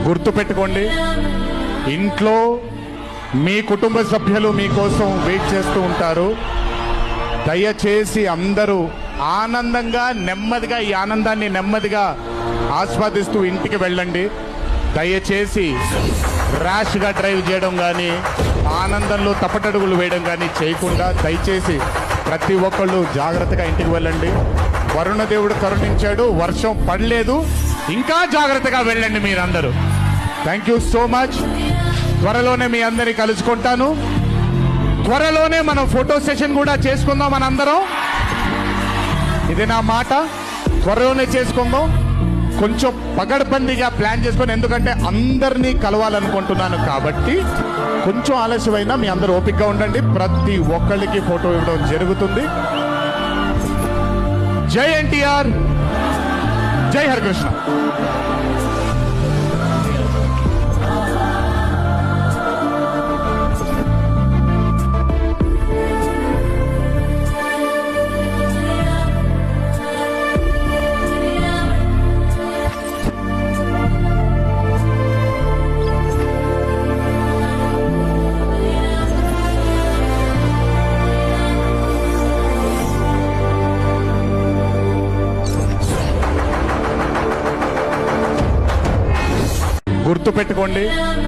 గుర్తుపెట్టుకోండి, ఇంట్లో మీ కుటుంబ సభ్యులు మీకోసం వెయిట్ చేస్తూ ఉంటారు. దయచేసి అందరూ ఆనందంగా నెమ్మదిగా ఈ ఆనందాన్ని నెమ్మదిగా ఆస్వాదిస్తూ ఇంటికి వెళ్ళండి. దయచేసి ర్యాష్గా డ్రైవ్ చేయడం కానీ ఆనందంలో తప్పటడుగులు వేయడం కానీ చేయకుండా దయచేసి ప్రతి ఒక్కళ్ళు జాగ్రత్తగా ఇంటికి వెళ్ళండి. వరుణదేవుడు కరుణించాడు, వర్షం పడలేదు, ఇంకా జాగ్రత్తగా వెళ్ళండి మీరందరూ. Thank you so much. త్వరలోనే మీ అందరినీ కలుసుకుంటాను. త్వరలోనే మనం ఫోటో సెషన్ కూడా చేసుకుందాం మనందరం. ఇది నా మాట, త్వరలోనే చేసుకుందాం. కొంచెం పగడ్బందీగా ప్లాన్ చేసుకొని, ఎందుకంటే అందరినీ కలవాలనుకుంటున్నాను కాబట్టి కొంచెం ఆలస్యమైనా మీ అందరూ ఓపికగా ఉండండి. ప్రతి ఒక్కళ్ళకి ఫోటో ఇవ్వడం జరుగుతుంది. జై ఎన్టీఆర్, జై హరికృష్ణ. గుర్తుపెట్టుకోండి,